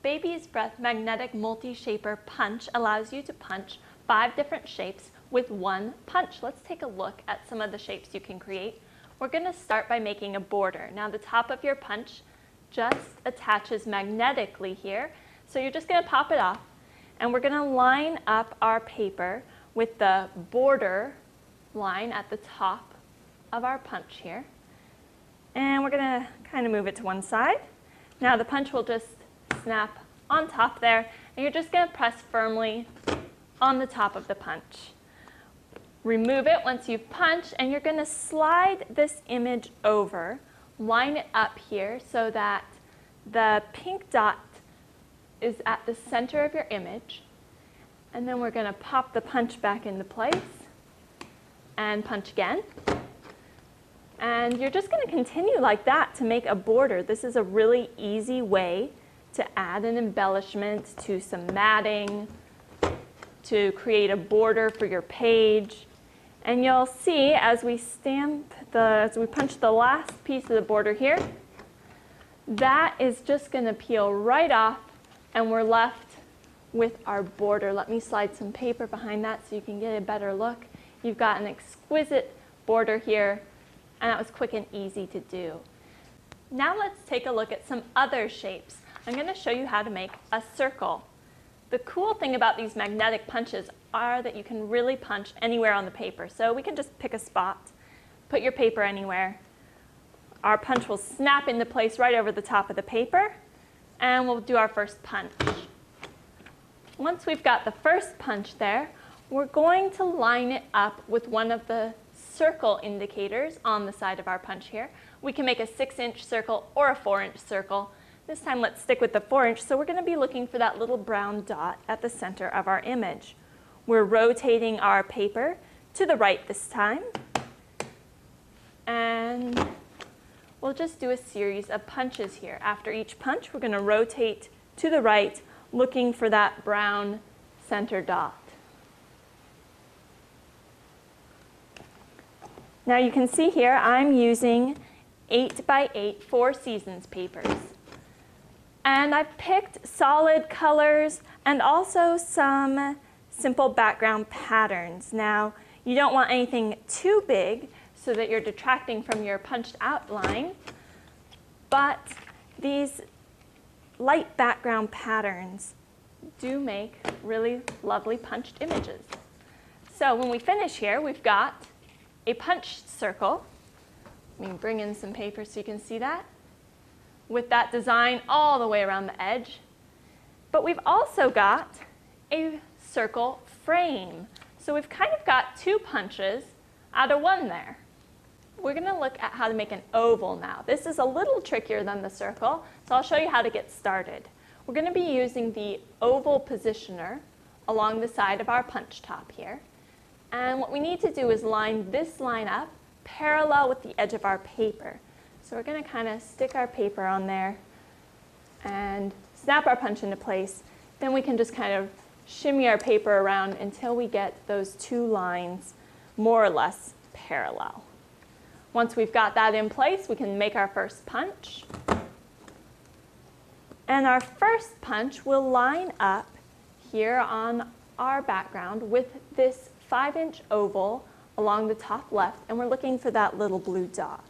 Baby's Breath Magnetic Multi-Shaper Punch allows you to punch 5 different shapes with one punch. Let's take a look at some of the shapes you can create. We're going to start by making a border. Now the top of your punch just attaches magnetically here, so you're just going to pop it off, and we're going to line up our paper with the border line at the top of our punch here. And we're going to kind of move it to one side. Now the punch will just snap on top there, and you're just going to press firmly on the top of the punch. Remove it once you've punched, and you're going to slide this image over, line it up here so that the pink dot is at the center of your image, and then we're going to pop the punch back into place and punch again. And you're just going to continue like that to make a border. This is a really easy way to add an embellishment to some matting, to create a border for your page. And you'll see as we punch the last piece of the border here, that is just going to peel right off, and we're left with our border. Let me slide some paper behind that so you can get a better look. You've got an exquisite border here, and that was quick and easy to do. Now let's take a look at some other shapes. I'm going to show you how to make a circle. The cool thing about these magnetic punches are that you can really punch anywhere on the paper. So we can just pick a spot, put your paper anywhere. Our punch will snap into place right over the top of the paper, and we'll do our first punch. Once we've got the first punch there, we're going to line it up with one of the circle indicators on the side of our punch here. We can make a 6-inch circle or a 4-inch circle. This time let's stick with the 4-inch, so we're going to be looking for that little brown dot at the center of our image. We're rotating our paper to the right this time, and we'll just do a series of punches here. After each punch, we're going to rotate to the right, looking for that brown center dot. Now you can see here I'm using 8x8 4 Seasons papers. And I've picked solid colors and also some simple background patterns. Now you don't want anything too big so that you're detracting from your punched outline, but these light background patterns do make really lovely punched images. So when we finish here, we've got a punched circle. Let me bring in some paper so you can see that, with that design all the way around the edge. But we've also got a circle frame. So we've kind of got 2 punches out of 1 there. We're going to look at how to make an oval now. This is a little trickier than the circle, so I'll show you how to get started. We're going to be using the oval positioner along the side of our punch top here. And what we need to do is line this line up parallel with the edge of our paper. So we're going to kind of stick our paper on there and snap our punch into place. Then we can just kind of shimmy our paper around until we get those 2 lines more or less parallel. Once we've got that in place, we can make our first punch. And our first punch will line up here on our background with this 5-inch oval along the top left, and we're looking for that little blue dot.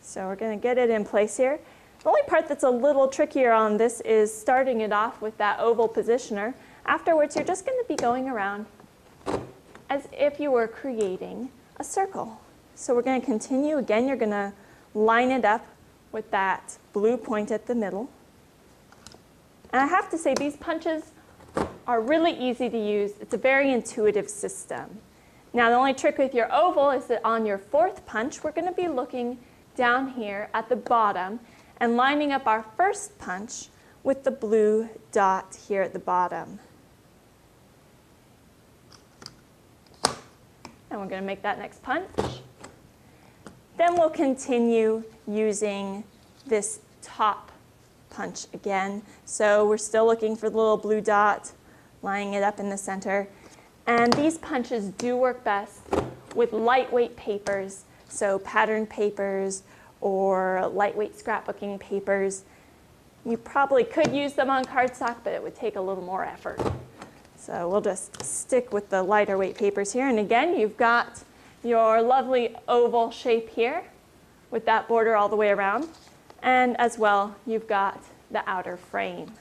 So we're going to get it in place here. The only part that's a little trickier on this is starting it off with that oval positioner. Afterwards, you're just going to be going around as if you were creating a circle. So we're going to continue. Again, you're going to line it up with that blue point at the middle. And I have to say, these punches are really easy to use. It's a very intuitive system. Now, the only trick with your oval is that on your 4th punch, we're going to be looking down here at the bottom and lining up our first punch with the blue dot here at the bottom. And we're going to make that next punch. Then we'll continue using this top punch again. So we're still looking for the little blue dot, lining it up in the center. And these punches do work best with lightweight papers, so patterned papers or lightweight scrapbooking papers. You probably could use them on cardstock, but it would take a little more effort. So we'll just stick with the lighter weight papers here. And again, you've got your lovely oval shape here with that border all the way around. And as well, you've got the outer frame.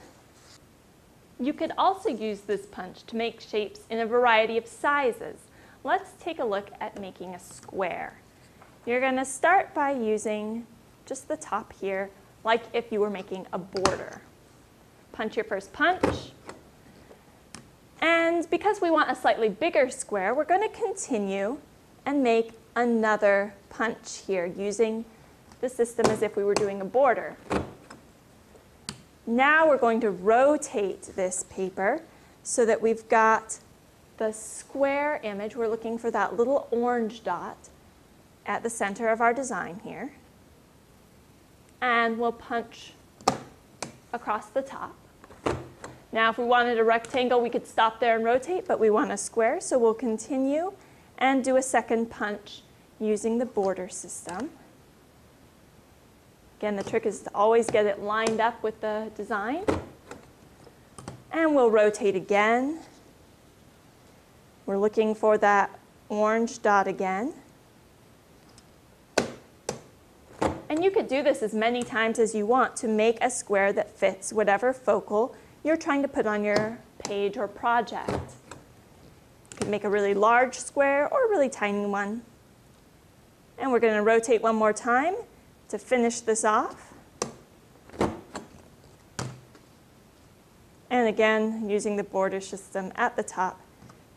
You could also use this punch to make shapes in a variety of sizes. Let's take a look at making a square. You're going to start by using just the top here, like if you were making a border. Punch your first punch. And because we want a slightly bigger square, we're going to continue and make another punch here using the system as if we were doing a border. Now we're going to rotate this paper so that we've got the square image. We're looking for that little orange dot at the center of our design here. And we'll punch across the top. Now if we wanted a rectangle, we could stop there and rotate, but we want a square, so we'll continue and do a second punch using the border system. Again, the trick is to always get it lined up with the design. And we'll rotate again. We're looking for that orange dot again. And you could do this as many times as you want to make a square that fits whatever focal you're trying to put on your page or project. You could make a really large square or a really tiny one. And we're going to rotate one more time to finish this off. And again, using the border system at the top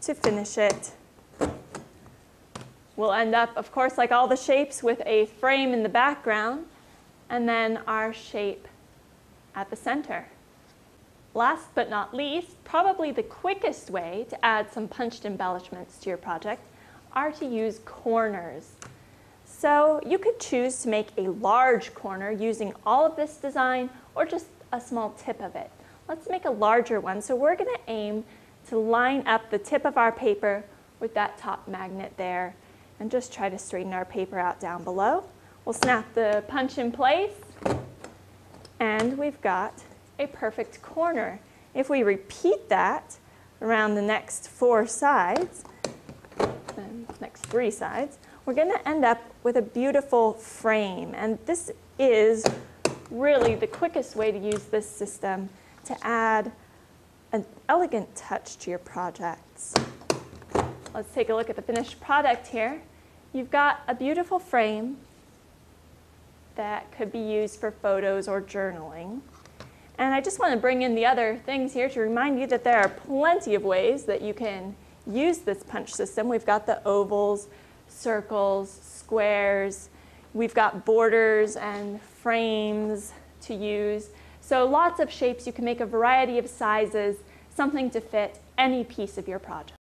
to finish it. We'll end up, of course, like all the shapes, with a frame in the background, and then our shape at the center. Last but not least, probably the quickest way to add some punched embellishments to your project are to use corners. So you could choose to make a large corner using all of this design or just a small tip of it. Let's make a larger one. So we're going to aim to line up the tip of our paper with that top magnet there and just try to straighten our paper out down below. We'll snap the punch in place and we've got a perfect corner. If we repeat that around the next 4 sides, and next 3 sides, we're going to end up with a beautiful frame. And this is really the quickest way to use this system to add an elegant touch to your projects. Let's take a look at the finished product here. You've got a beautiful frame that could be used for photos or journaling. And I just want to bring in the other things here to remind you that there are plenty of ways that you can use this punch system. We've got the ovals, circles, squares. We've got borders and frames to use. So lots of shapes. You can make a variety of sizes, something to fit any piece of your project.